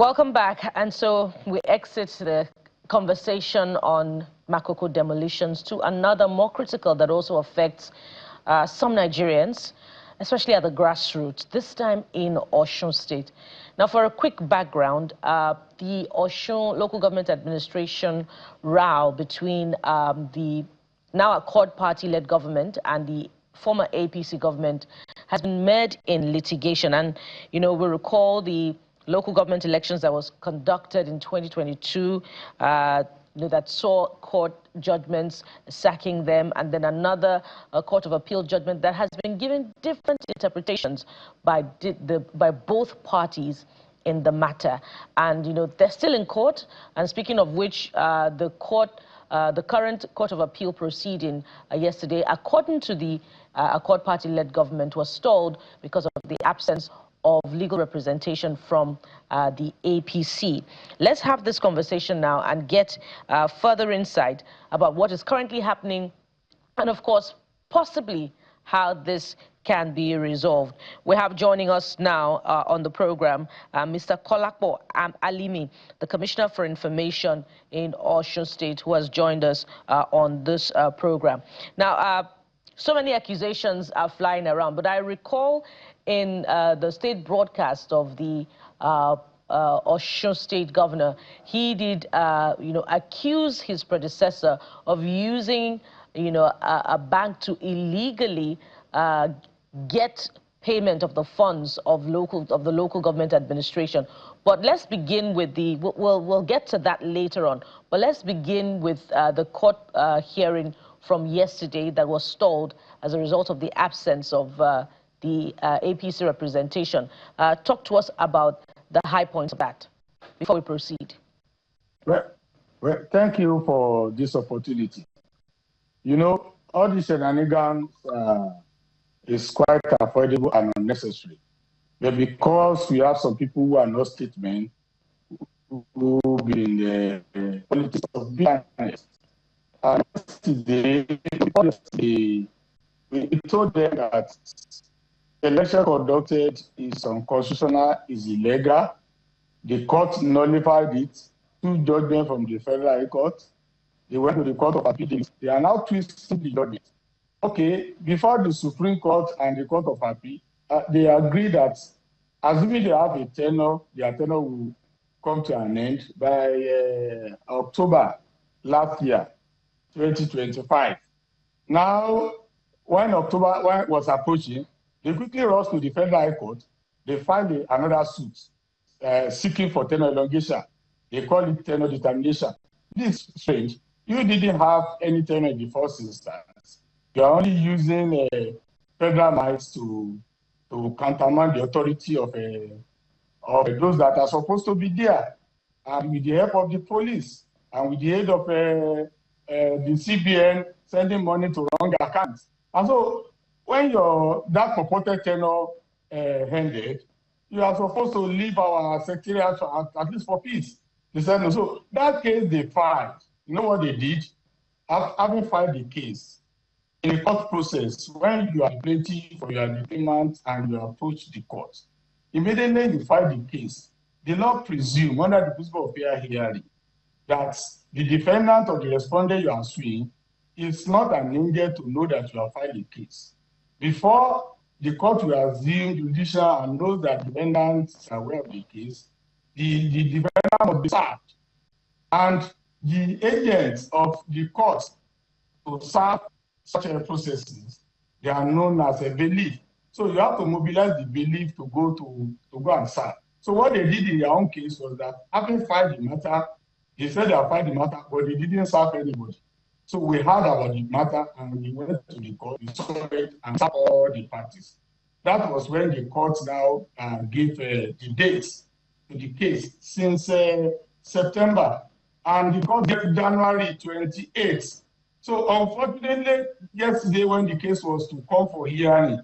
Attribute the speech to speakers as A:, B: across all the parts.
A: Welcome back. And so we exit the conversation on Makoko demolitions to another more critical that also affects some Nigerians, especially at the grassroots, this time in Osun State. Now, for a quick background, the Osun local government administration row between the now Accord Party-led government and the former APC government has been mired in litigation. And, you know, we recall the local government elections that was conducted in 2022, that saw court judgments sacking them, and then another court of appeal judgment that has been given different interpretations by both parties in the matter. And, you know, they're still in court. And speaking of which, the current Court of Appeal proceeding yesterday, according to the Accord Party-led government, was stalled because of the absence of legal representation from the APC. Let's have this conversation now and get further insight about what is currently happening and, of course, possibly how this can be resolved. We have joining us now on the program Mr. Kolakpo Alimi, the Commissioner for Information in Osun State, who has joined us on this program. Now, so many accusations are flying around, but I recall in the state broadcast of the Osun State governor, he did, accuse his predecessor of using, a bank to illegally get payment of the funds of the local government administration. But let's begin with the, we'll get to that later on, but let's begin with the court hearing from yesterday that was stalled as a result of the absence of the APC representation. Talk to us about the high points of that before we proceed.
B: Well, thank you for this opportunity. You know, all these shenanigans is quite avoidable and unnecessary. But because we have some people who are not statesmen, who be in the politics of being honest, yesterday, we told them that the election conducted is unconstitutional, is illegal. The court nullified it. 2 judgments from the Federal High Court. They went to the Court of Appeal. They are now twisting the judgment. Okay, before the Supreme Court and the Court of Appeal, they agree that assuming they have a tenure, their tenure will come to an end by October last year, 2025. Now, when October was approaching, they quickly rushed to the Federal High Court. They filed another suit seeking for tenure elongation. They call it tenure determination. This is strange. You didn't have any tenure in the first instance. You are only using federal might to countermand the authority of those that are supposed to be there. And with the help of the police and with the aid of the CBN sending money to wrong accounts. And so when that purported tenure ended, you are supposed to leave our secretariat at least for peace. They said no. So that case they filed. You know what they did? Having filed the case, in the court process, when you are plaintiff for your defendant and you approach the court, immediately you file the case, the law presumes, under the principle of fair hearing, that the defendant or the respondent you are suing is not an angel to know that you have filed a case. Before the court will assume judicial and knows that the defendant is aware of the case, the defendant must be served. And the agents of the court to serve such processes, they are known as a bailiff. So you have to mobilize the bailiff to go and serve. So what they did in their own case was that having filed the matter, they said they have filed the matter, but they didn't serve anybody. So we heard about the matter and we went to the court, we saw it and served all the parties. That was when the court now gave the dates to the case since September. And the court gave January 28th. So unfortunately, yesterday when the case was to come for hearing,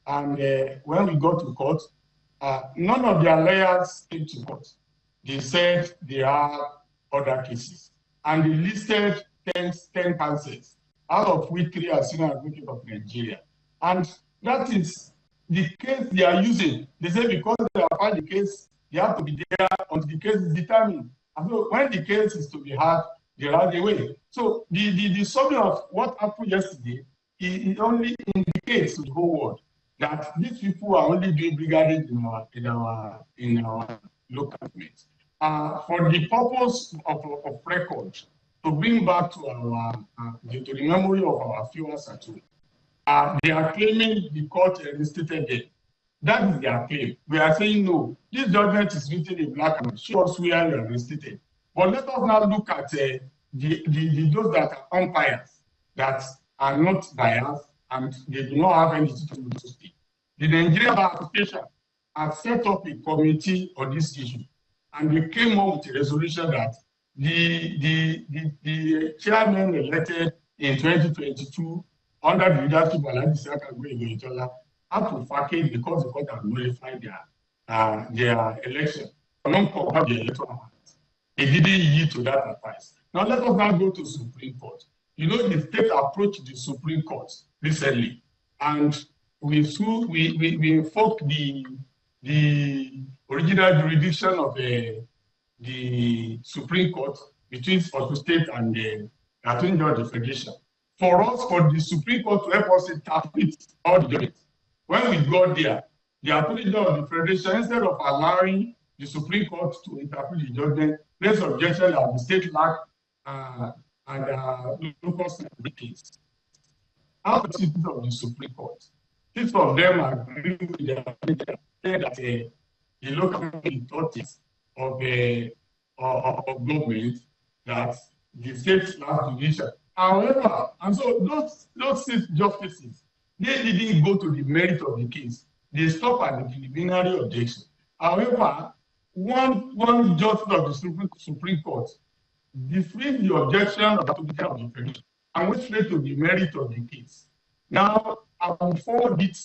B: and when we got to court, none of their lawyers came to court. They said they have other cases. And they listed 10 cases, out of which 3 are senior advocate of Nigeria. And that is the case they are using. They say because they have filed the case They have to be there until the case is determined. And so when the case is to be had, they run away. So the summary of what happened yesterday, it only indicates to the whole world that these people are only doing brigading in our local government. For the purpose of record, to bring back to to the memory of our viewers at home, they are claiming the court reinstated them. That is their claim. We are saying no. This judgment is written in black and white. Show us where you are reinstated. But let us now look at those that are umpires that are not biased and they do not have anything to do with the state. The Nigerian Bar Association has set up a committee on this issue, and they came up with a resolution that the chairman elected in 2022 under the leadership of Oyetola have to vacate because the court has nullified their election. Have the electoral act. They didn't yield to that advice. Now let us now go to Supreme Court. You know, the state approached the Supreme Court recently, and we invoked the original jurisdiction of the Supreme Court between Osun State and the Attorney General of the Federation. For us, for the Supreme Court to help us interpret all the judgments. When we got there, the Attorney General of the Federation, instead of allowing the Supreme Court to interpret the judgment, raised objection that the state lacked and local case. How the citizens of the Supreme Court, six of them agree with that the local authorities of government that the state lacks division. However, and so those six justices, they didn't go to the merit of the case. They stopped at the preliminary objection. However, one justice of the Supreme Court dismissed the objection of the federation and went straight to the merit of the case. Now, I will forward it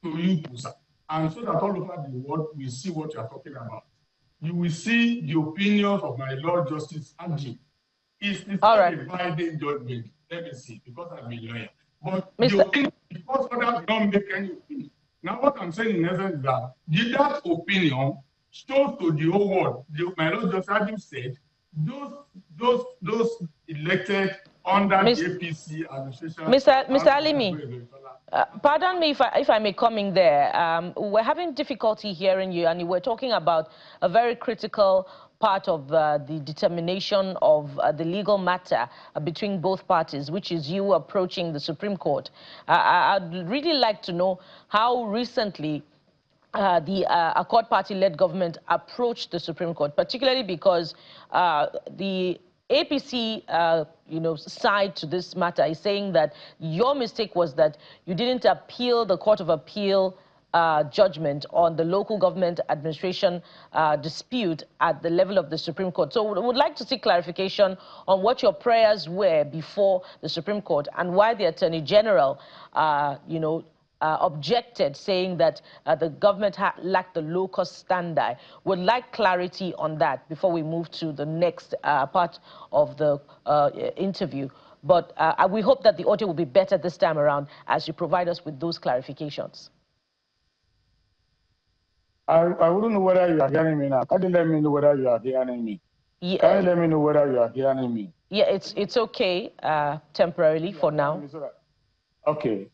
B: to you, Pusa, and so that all over the world will see what you are talking about. You will see the opinions of my Lord Justice Angie. It's not a binding judgment. Let me see, because I'm a lawyer. But the opinion, because others don't make any opinion. Now, what I'm saying in essence is that that opinion shows to the whole world. My Lord Justice Angie said, those elected under the APC administration.
A: Mr. Alimi, pardon me if I may come in there. We're having difficulty hearing you, and we're talking about a very critical part of the determination of the legal matter between both parties, which is you approaching the Supreme Court. I'd really like to know how recently the Accord Party-led government approached the Supreme Court, particularly because the APC, side to this matter is saying that your mistake was that you didn't appeal the Court of Appeal judgment on the local government administration dispute at the level of the Supreme Court. So we would like to see clarification on what your prayers were before the Supreme Court and why the Attorney General, objected, saying that the government lacked the locus standi. Would like clarity on that before we move to the next part of the interview. But we hope that the audio will be better this time around as you provide us with those clarifications.
B: I wouldn't know whether you are hearing me now. Can you let me know whether you are hearing me? Yeah. Can you let me know whether you are hearing me?
A: Yeah, it's okay temporarily for now.
B: Okay.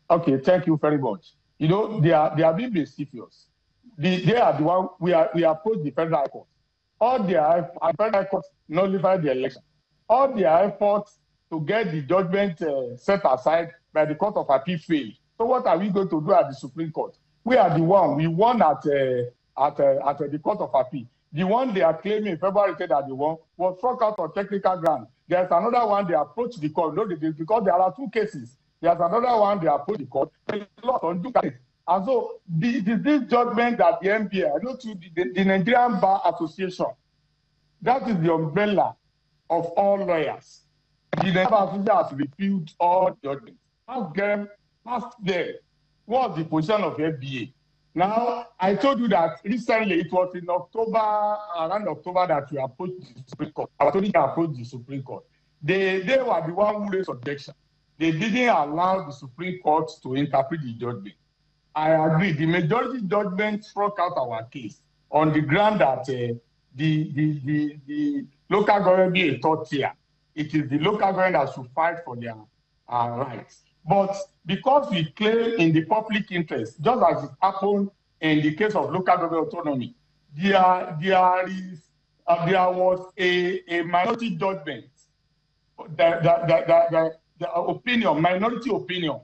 B: Okay, thank you very much. You know, they are being mischievous. They are the one we approach the federal court. All their federal court nullified the election. All their efforts to get the judgment set aside by the Court of Appeal failed. So what are we going to do at the Supreme Court? We are the one. We won at the Court of Appeal. The one they are claiming February 10th that they won was struck out on technical ground. There's another one they approached the court. No, because there are two cases. There's another one they approached the court. And so this judgment that the NBA, I know to the Nigerian Bar Association, that is the umbrella of all lawyers. The Nigerian Bar Association has reviewed all judgments. Ask them what's the position of FBA. Now, I told you that recently, it was in October, around October, that we approached the Supreme Court. I told you to approach the Supreme Court. They were the one who raised objection. They didn't allow the Supreme Court to interpret the judgment. I agree. The majority judgment struck out our case. on the ground that the local government be a third tier. It is the local government that should fight for their rights. But because we claim in the public interest, just as it happened in the case of local government autonomy, there was a minority judgment, the opinion, minority opinion,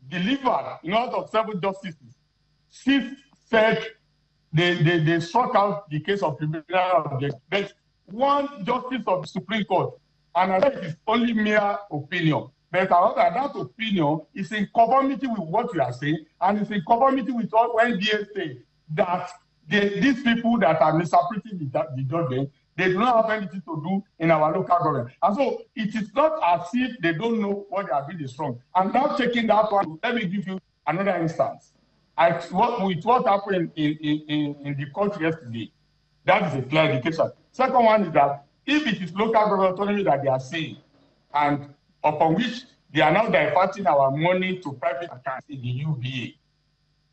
B: delivered in out of 7 justices. 6 said they struck out the case of criminal objection. But 1 justice of the Supreme Court, and I said it is only mere opinion. But however, that opinion is in conformity with what you are saying, and it's in conformity with what NDA say that these people that are misinterpreting the judgment, they do not have anything to do in our local government. And so it is not as if they don't know what they are doing is wrong. And now taking that one, let me give you another instance. What happened in the court yesterday, that is a clear indication. Second one is that if it is local government autonomy that they are saying, and upon which they are now diverting our money to private accounts in the UBA,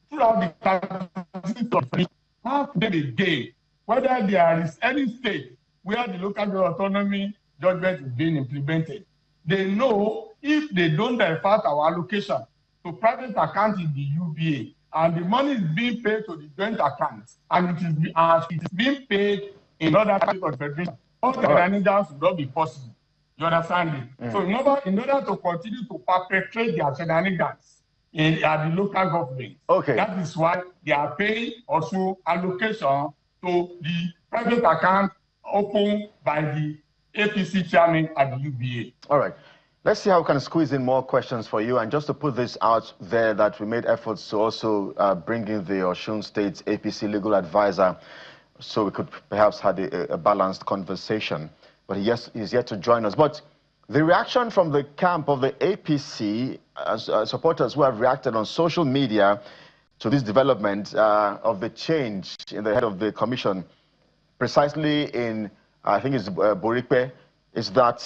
B: throughout the how they again, whether there is any state where the local government autonomy judgment is being implemented, they know if they don't divert our allocation to private accounts in the UBA, and the money is being paid to the joint accounts, and it is being paid in other states of the federation, all the shenanigans will not be possible. You understand it? So in order to continue to perpetrate their shenanigans at the local government, that is why they are paying also allocation to the private account opened by the APC chairman at the UBA.
C: All right. Let's see how we can squeeze in more questions for you. And just to put this out there, that we made efforts to also bring in the Osun State APC legal advisor so we could perhaps have a balanced conversation. But he's yet to join us. But the reaction from the camp of the APC supporters who have reacted on social media to this development of the change in the head of the commission, precisely in, I think it's Borikpe, is that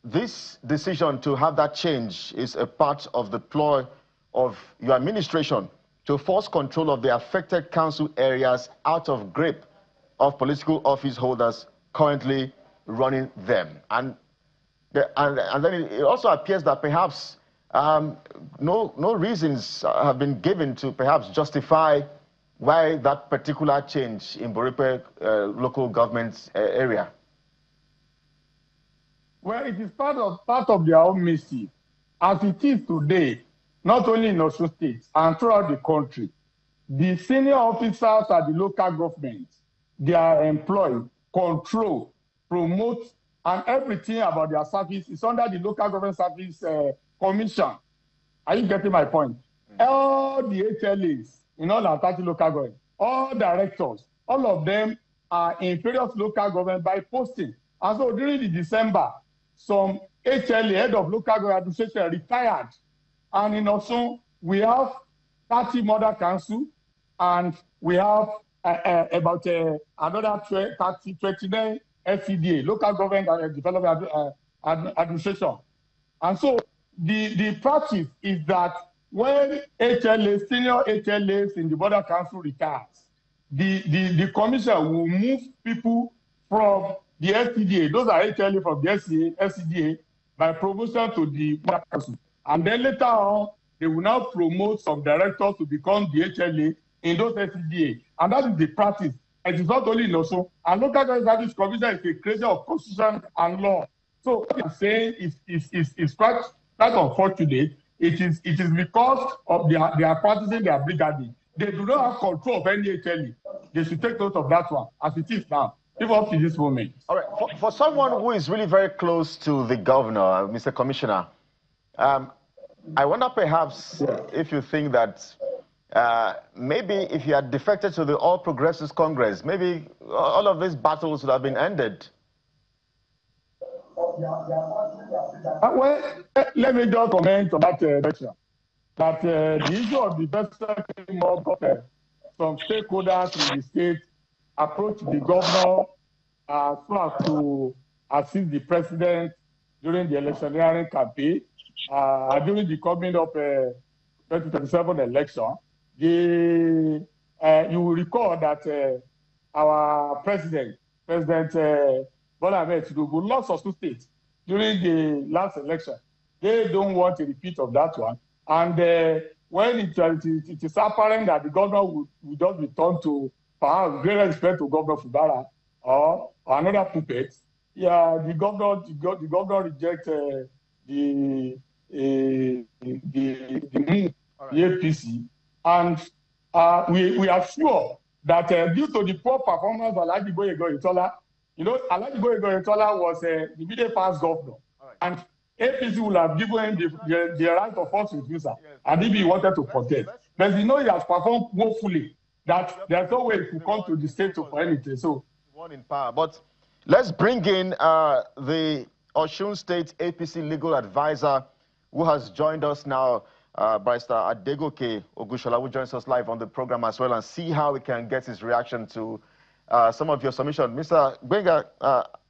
C: this decision to have that change is a part of the ploy of your administration to force control of the affected council areas out of grip of political office holders currently running them. And then it also appears that perhaps no reasons have been given to perhaps justify why that particular change in Borikpe local government area.
B: Well, it is part of their own mischief. As it is today, not only in Osun State and throughout the country, the senior officers at the local government, they are employed, control, promote, and everything about their service is under the local government service commission. Are you getting my point? All the HLAs in all our 30 local government, all directors, all of them are in various local government by posting. And so during the December, some HLA, head of local government administration, retired. And in Osun, we have 30 mother council, and we have about another 29 SCDA, local government and development administration. And so the practice is that when HLA, senior HLAs in the border council retires, the commission will move people from the SCDA, those are HLA from the SCDA, by promotion to the border council. And then later on, they will now promote some directors to become the HLA in those SCDA. And that is the practice. It is not only in Osun. And local government service commission is a creation of constitution and law. So what I'm saying is quite unfortunate. It is because of they are practicing their brigading. They do not have control of any HLE. They should take note of that one, as it is now, even up to this moment.
C: All right. For someone who is really very close to the governor, Mr. Commissioner, I wonder perhaps if you think that maybe if you had defected to the All Progressives Congress, maybe all of these battles would have been ended.
B: Well, let me just comment on that question. That the issue of the vessel came up of some stakeholders in the state approached the governor so as to assist the president during the electioneering campaign, during the coming of 2027 election. The You will recall that our President Bola Ahmed Tinubu lost Osun State during the last election. They don't want a repeat of that one. And when it is apparent that the governor will just return to perhaps greater respect to Governor Fubara or another puppet, yeah, the governor rejects the move, the APC, and we are sure that due to the poor performance of Alhaji Oyetola, you know, Alhaji Oyetola was the immediate past governor, and APC will have given him the right of first refusal, and if he wanted to contest. But you know, he has performed woefully that there's no way he could come to the state for anything. So,
C: one in power. But let's bring in the Osun State APC legal advisor who has joined us now, Barrister Adeleke Ogushola, who joins us live on the program as well, and see how we can get his reaction to some of your submission. Mr. Gbenga,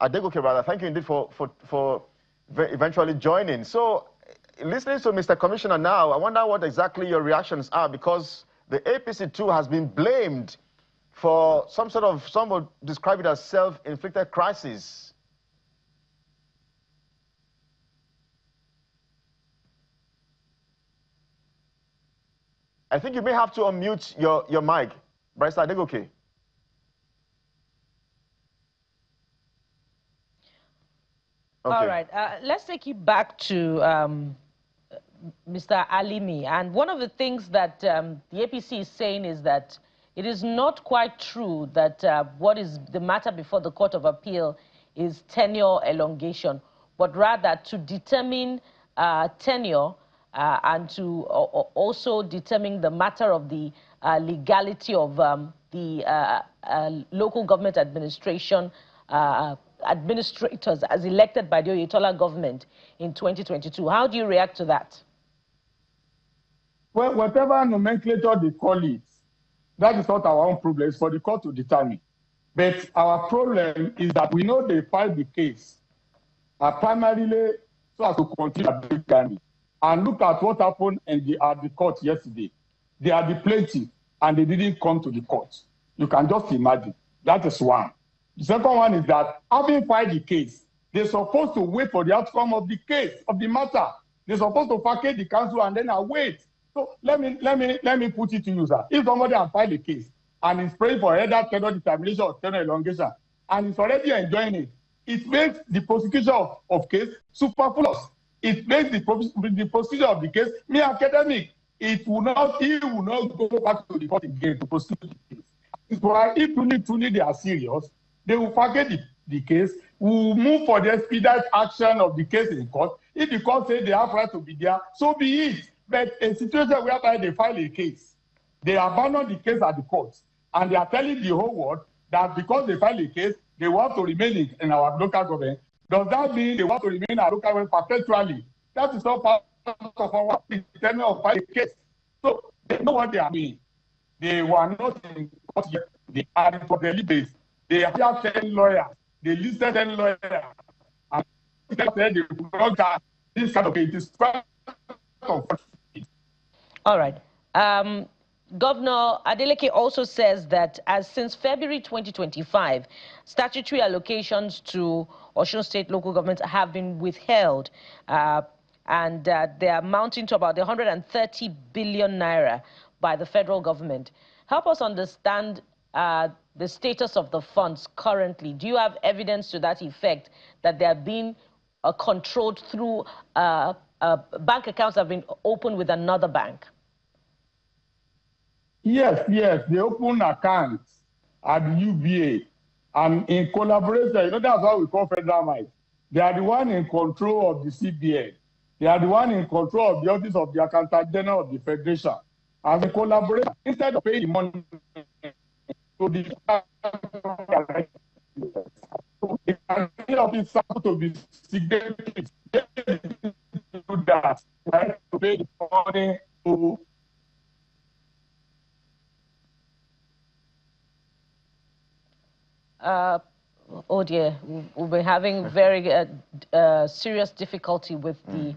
C: Adeleke, rather, thank you indeed for eventually joining. So, listening to Mr. Commissioner now, I wonder what exactly your reactions are, because the APC too has been blamed for some would describe it as self-inflicted crisis. I think you may have to unmute your mic, Barrister Adeleke. Okay.
A: All right, let's take you back to Mr. Alimi. And one of the things that the APC is saying is that it is not quite true that what is the matter before the Court of Appeal is tenure elongation, but rather to determine tenure and to also determine the matter of the legality of the local government administration administrators as elected by the Oyetola government in 2022. How do you react to that?
B: Well, whatever nomenclature they call it, that is not our own problem. It's for the court to determine. But our problem is that we know they filed the case primarily so as to continue abuse. And look at what happened at the court yesterday. They are the plaintiff and they didn't come to the court. You can just imagine. That is one. The second one is that having filed the case, they're supposed to wait for the outcome of the case, of the matter. They're supposed to vacate the council and then wait. So let me put it to you, sir. If somebody has filed a case and is praying for either tenure determination or tenure elongation and is already enjoying it, it makes the prosecution of case superfluous. It makes the prosecution of the case mere academic. He will not go back to the court again to prosecute the case. It's why if truly they are serious, they will vacate the case, will move for the expedite action of the case in court. If the court says they have right to be there, so be it. But a situation whereby they file a case, they abandon the case at the court, and they are telling the whole world that because they file a case, they want to remain in our local government. Does that mean they want to remain in our local government perpetually? That is not part of our intent of filing a case. So they know what they are doing. They were not in court yet. They are for the base. They have 10 lawyers. They listed 10 lawyers. And they said they will not get this kind of case.
A: All right. Governor Adeleke also says that since February 2025, statutory allocations to Osun State local governments have been withheld, and they are amounting to about 130 billion naira by the federal government. Help us understand the status of the funds currently. Do you have evidence to that effect that they are being controlled through bank accounts have been opened with another bank?
B: Yes, they open accounts at the UBA and in collaboration. You know, that's what we call federal might. They are the one in control of the CBN. They are the one in control of the office of the Accountant General of the Federation. As a collaboration, instead of paying the money to the office to be signatories, they do that, right? To pay the money to
A: oh dear, we'll be having very serious difficulty with the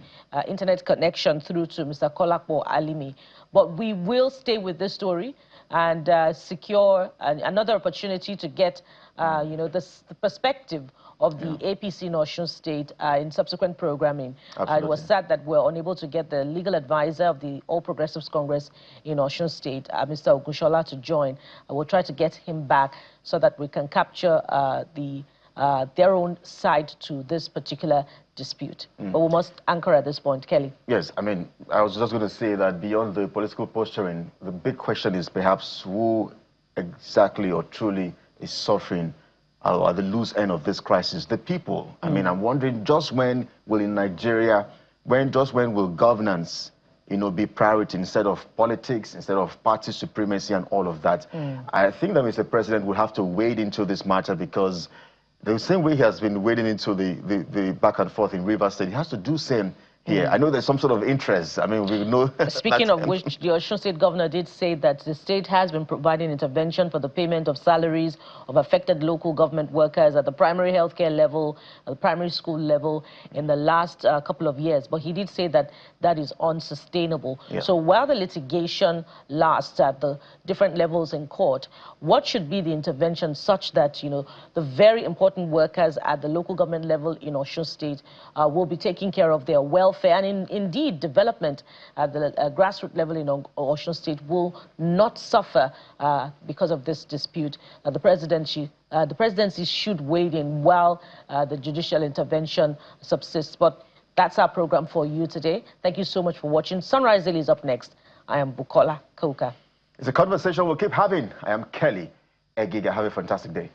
A: internet connection through to Mr. Kolakbo Alimi. But we will stay with this story and secure another opportunity to get, the perspective of the APC in Osun State in subsequent programming. It was sad that we're unable to get the legal advisor of the All Progressives Congress in Osun State, Mr. Ogushola, to join. We'll try to get him back so that we can capture their own side to this particular dispute. But we must anchor at this point. Kelly.
C: Yes, I mean, I was just going to say that beyond the political posturing, the big question is perhaps who exactly or truly is suffering at the loose end of this crisis. The people. I mean, I'm wondering, just when will in Nigeria, when will governance, be priority instead of politics, instead of party supremacy and all of that? I think that Mr. President will have to wade into this matter, because the same way he has been wading into the back and forth in Rivers State, he has to do same here. I know there's some sort of interest. I mean, we know.
A: Speaking of which, the Osun State governor did say that the state has been providing intervention for the payment of salaries of affected local government workers at the primary healthcare level, at the primary school level in the last couple of years. But he did say that that is unsustainable. So while the litigation lasts at the different levels in court, what should be the intervention such that, the very important workers at the local government level in Osun State will be taking care of their welfare, and indeed development at the grassroots level in Osun State will not suffer because of this dispute? The presidency should wade in while the judicial intervention subsists. But that's our program for you today. Thank you so much for watching. Sunrise Daily is up next. I am Bukola Koka.
C: It's a conversation we'll keep having. I am Kelly Egiga. Have a fantastic day.